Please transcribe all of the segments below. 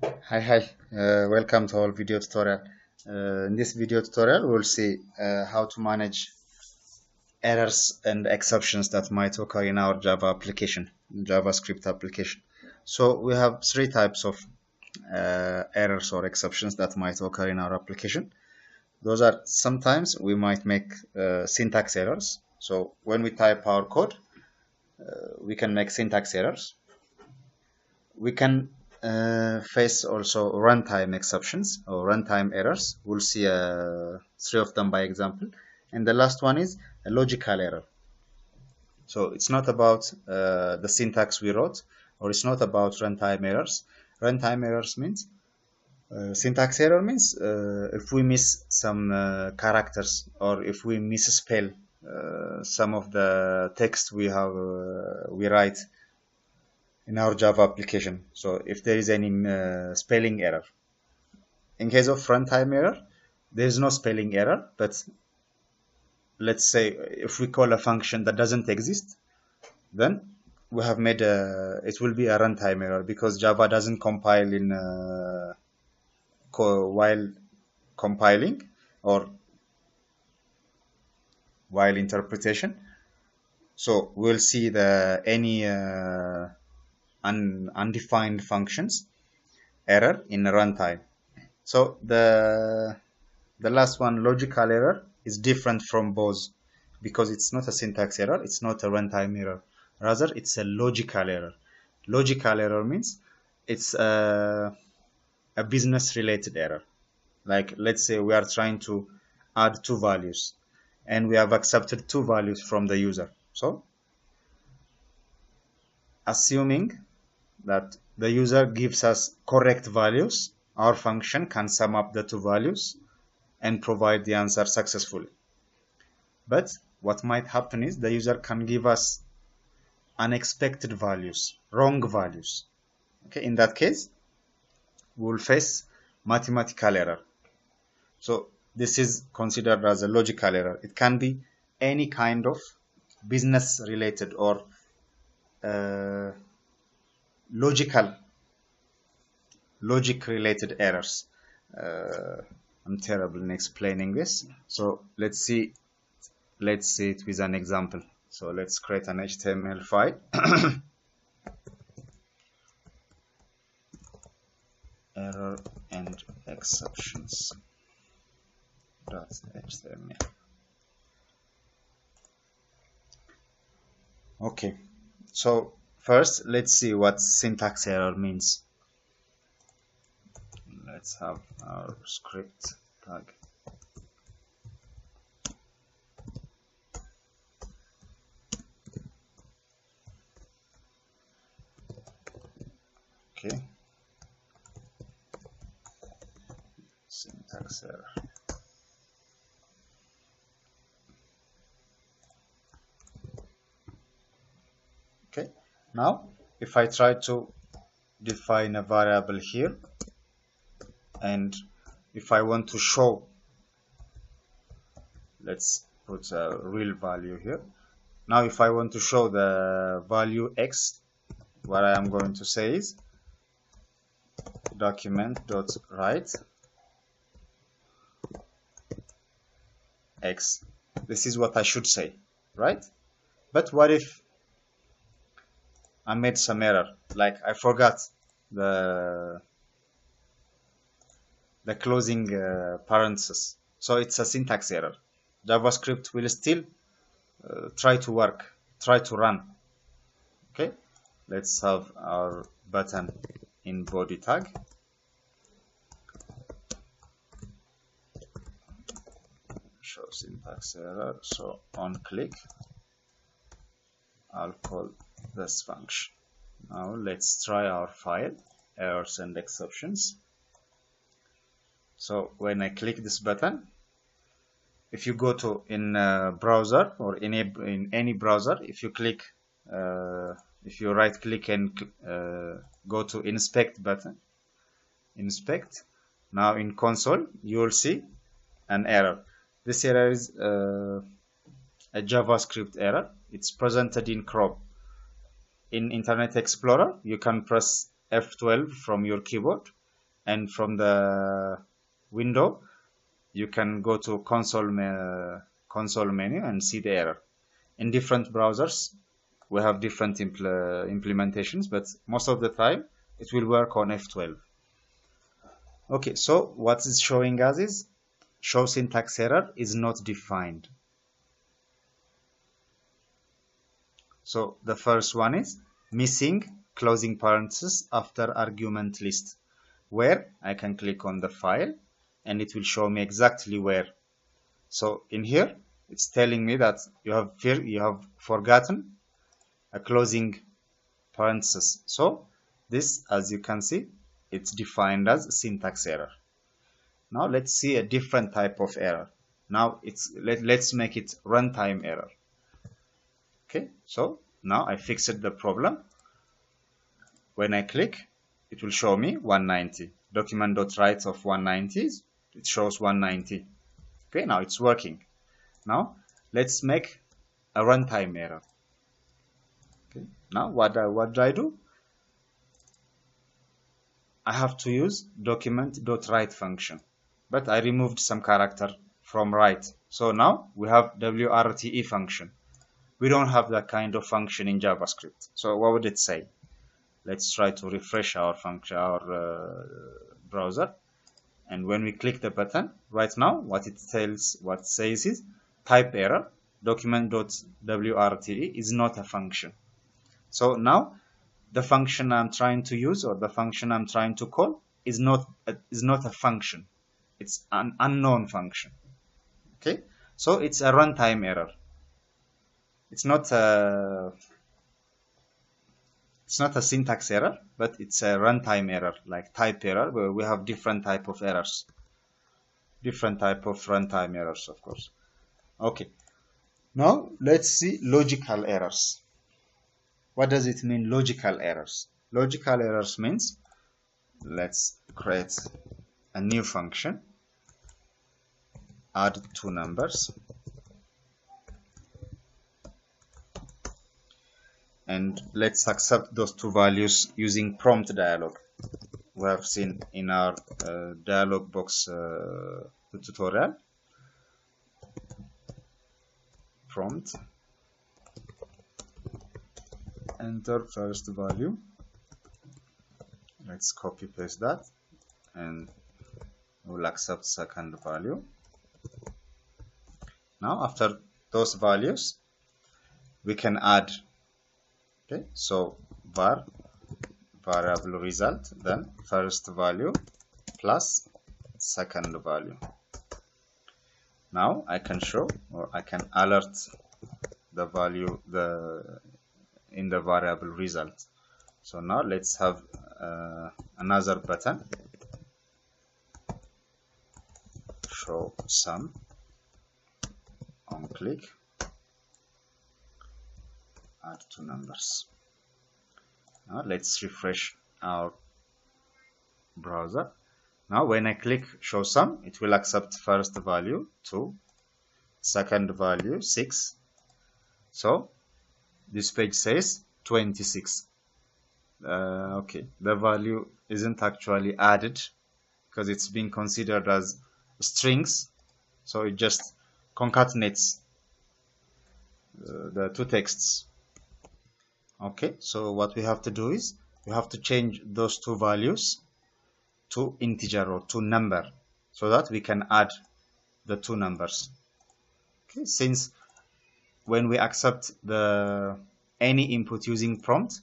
Hi, welcome to our video tutorial. In this video tutorial, we'll see how to manage errors and exceptions that might occur in our Java application, JavaScript application. So we have three types of errors or exceptions that might occur in our application. Those are sometimes we might make syntax errors. So when we type our code, we can make syntax errors. We can face also runtime exceptions or runtime errors. We'll see three of them by example. And the last one is a logical error. So it's not about the syntax we wrote, or it's not about runtime errors. Runtime errors means syntax error means if we miss some characters or if we misspell some of the text we write in our Java application. So if there is any spelling error. In case of runtime error, there is no spelling error, but let's say if we call a function that doesn't exist, then we have made it will be a runtime error because Java doesn't compile in while compiling or while interpretation. So we'll see the any undefined functions error in runtime. So the last one, logical error, is different from both because it's not a syntax error, it's not a runtime error. Rather, it's a logical error. Logical error means it's a business-related error. Like, let's say we are trying to add two values and we have accepted two values from the user. So, assuming that the user gives us correct values, our function can sum up the two values and provide the answer successfully. But what might happen is the user can give us unexpected values, wrong values. Okay, in that case, we'll face mathematical error. So this is considered as a logical error. It can be any kind of business related or logic related errors. I'm terrible in explaining this. So let's see it with an example. So let's create an HTML file. Error and exceptions .html. Okay, so first let's see what syntax error means. Let's have our script tag. Okay, syntax error. Okay, now if I try to define a variable here, and if I want to show, let's put a real value here. Now if I want to show the value x, what I am going to say is document.write x. This is what I should say, right? But what if I made some error, like I forgot the closing parenthesis? So it's a syntax error. JavaScript will still try to run. Okay, let's have our button in body tag. Show syntax error. So on click, I'll call this function. Now let's try our file, errors and exceptions. So when I click this button, if you go to in browser or in any browser, if you click, if you right click and go to inspect button, inspect. Now in console, you will see an error. This error is a JavaScript error. It's presented in Chrome. In Internet Explorer, you can press F12 from your keyboard and from the window you can go to console menu and see the error. In different browsers we have different implementations, but most of the time it will work on F12. Okay, so what is showing us is show syntax error is not defined. So the first one is missing closing parentheses after argument list, where I can click on the file and it will show me exactly where. So in here it's telling me that you have forgotten a closing parenthesis. So this, as you can see, it's defined as syntax error. Now let's see a different type of error. Now let's make it runtime error. Okay, so now I fixed the problem. When I click, it will show me 190. Document.write of 190, it shows 190. Okay, now it's working. Now let's make a runtime error. Okay, now what do I do? I have to use document.write function, but I removed some character from write. So now we have WRTE function. We don't have that kind of function in JavaScript. So what would it say? Let's try to refresh our function, browser. And when we click the button, right now, what says is type error, document.wrte is not a function. So now the function I'm trying to use, or the function I'm trying to call, is not a function. It's an unknown function. Okay, so it's a runtime error. It's not a syntax error, but it's a runtime error, like type error, where we have different type of errors, different type of runtime errors, of course. Okay, now let's see logical errors. What does it mean, logical errors? Logical errors means, let's create a new function, add two numbers, and let's accept those two values using prompt dialog. We have seen in our dialog box tutorial. Prompt, enter first value. Let's copy paste that, and we'll accept second value. Now after those values we can add. Okay, so variable result, then first value plus second value. Now I can show, or I can alert the value in the variable result. So now let's have another button, show sum, on click, add two numbers. Now let's refresh our browser. Now when I click show sum, it will accept first value 2, second value 6. So this page says 26. Okay, the value isn't actually added because it's being considered as strings, so it just concatenates the two texts. Okay, so what we have to do is we have to change those two values to integer or to number so that we can add the two numbers. Okay, since when we accept any input using prompt,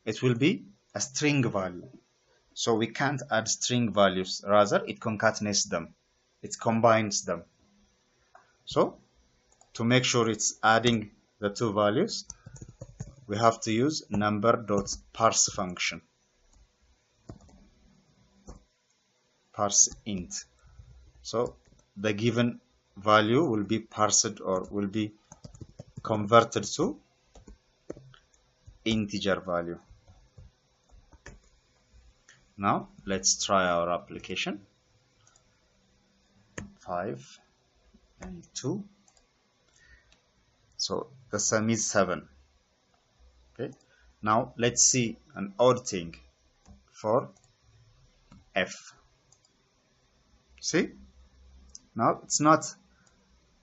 it will be a string value, so we can't add string values, rather it concatenates them, it combines them. So to make sure it's adding the two values, we have to use number.parse function, parse int. So the given value will be parsed, or will be converted to integer value. Now let's try our application. 5 and 2. So the sum is 7. Okay, now let's see an odd thing. For F. See, now it's not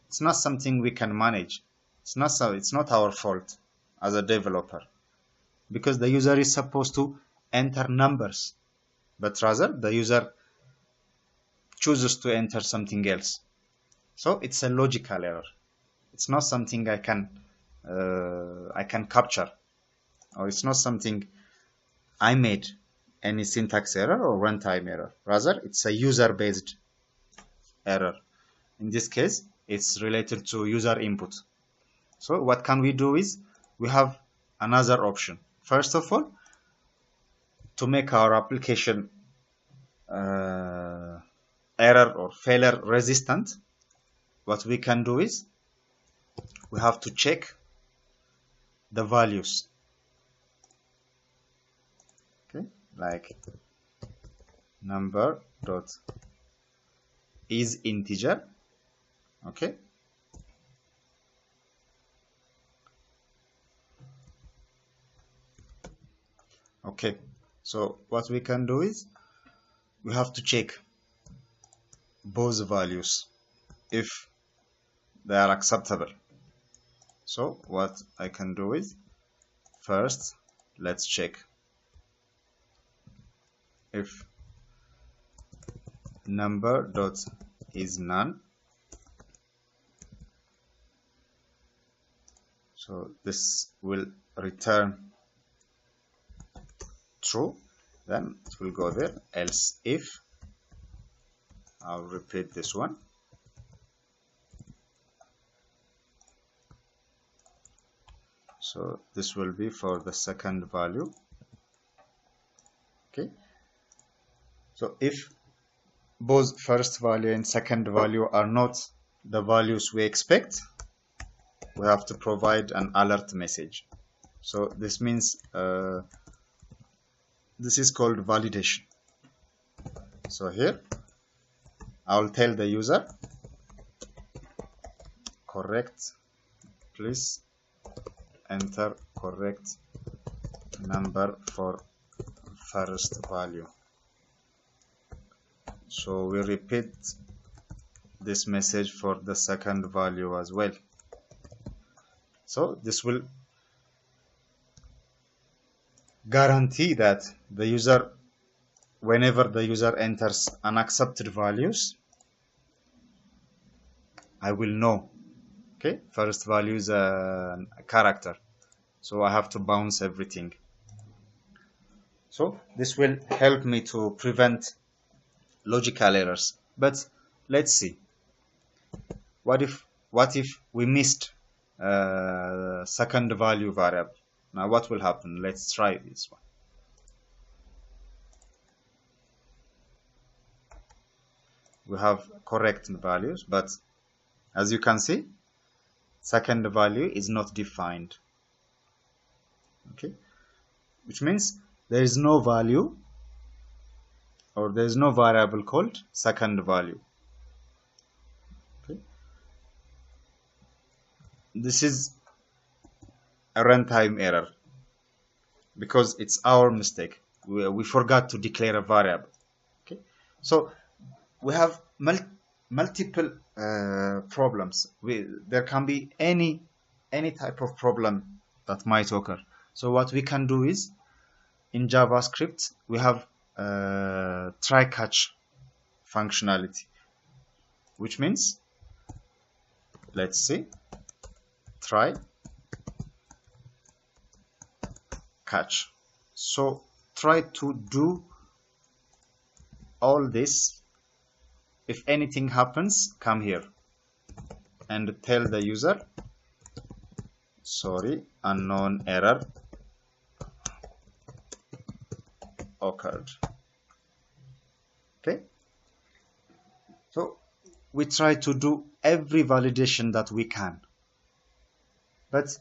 something we can manage. It's not our fault as a developer, because the user is supposed to enter numbers, but rather the user chooses to enter something else. So it's a logical error. It's not something I can capture, or it's not something I made any syntax error or runtime error. Rather, it's a user-based error. In this case, it's related to user input. So what can we do is, we have another option. First of all, to make our application error or failure resistant, what we can do is, we have to check the values. Okay, like number dot is integer. Okay, okay, so what we can do is, we have to check both values if they are acceptable. So what I can do is, first let's check if number dot is none. So this will return true, then it will go there. Else if, I'll repeat this one. So this will be for the second value. Okay, so if both first value and second value are not the values we expect, we have to provide an alert message. So this means this is called validation. So here I'll tell the user, correct, please enter correct number for first value. So we repeat this message for the second value as well. So this will guarantee that the user, whenever the user enters unaccepted values, I will know. Okay, first value is a character, so I have to bounce everything. So this will help me to prevent logical errors. But let's see, what if we missed second value variable? Now what will happen? Let's try this one. We have correct values, but as you can see, second value is not defined. Okay, which means there is no value, or there is no variable called second value. Okay, this is a runtime error because it's our mistake. We forgot to declare a variable. Okay, so we have multiple problems. There can be any type of problem that might occur. So what we can do is, in JavaScript we have try catch functionality, which means, let's see, try catch. So try to do all this. If anything happens, come here and tell the user, sorry, unknown error occurred. Okay, so we try to do every validation that we can, but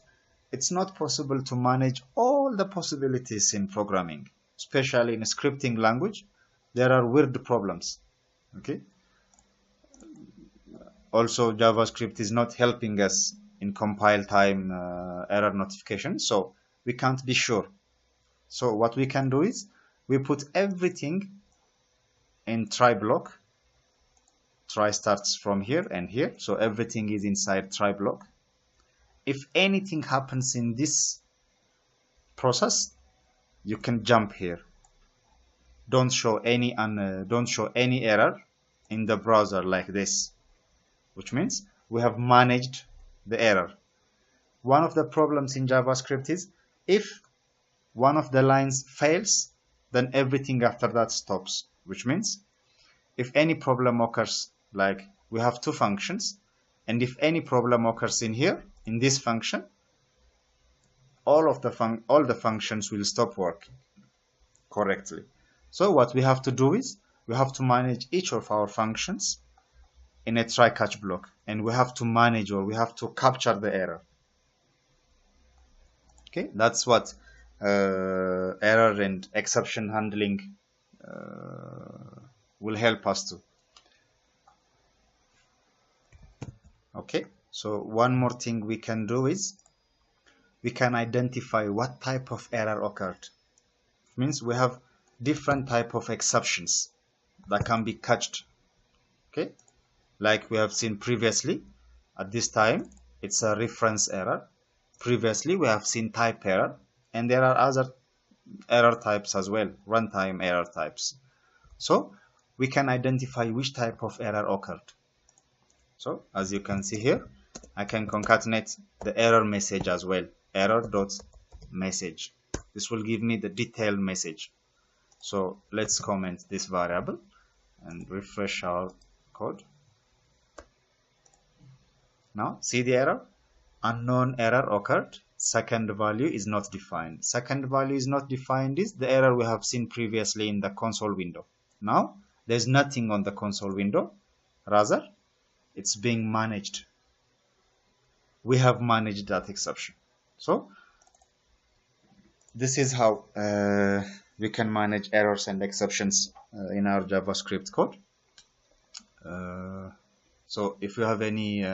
it's not possible to manage all the possibilities in programming, especially in a scripting language. There are weird problems. Okay, also JavaScript is not helping us in compile time error notification, so we can't be sure. So what we can do is, we put everything in try block. Try starts from here and here, so everything is inside try block. If anything happens in this process, you can jump here. Don't show any error in the browser like this, which means we have managed the error. One of the problems in JavaScript is if one of the lines fails, then everything after that stops, which means if any problem occurs, like we have two functions, and if any problem occurs in here, in this function, all the functions will stop working correctly. So what we have to do is we have to manage each of our functions in a try catch block, and we have to manage, or we have to capture the error. Okay, that's what error and exception handling will help us to. Okay, so one more thing we can do is we can identify what type of error occurred. It means we have different type of exceptions that can be catched. Okay, like we have seen previously. At this time it's a reference error. Previously we have seen type error, and there are other error types as well, runtime error types. So we can identify which type of error occurred. So as you can see here, I can concatenate the error message as well, error.message. This will give me the detailed message. So let's comment this variable and refresh our code. Now see the error, unknown error occurred, second value is not defined. Second value is not defined is the error we have seen previously in the console window. Now there's nothing on the console window, rather it's being managed. We have managed that exception. So this is how we can manage errors and exceptions in our JavaScript code. So if you have any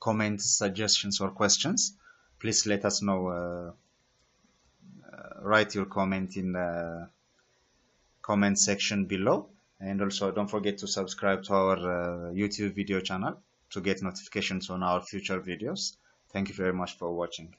comments, suggestions, or questions, please let us know. Write your comment in the comment section below, and also don't forget to subscribe to our YouTube video channel to get notifications on our future videos. Thank you very much for watching.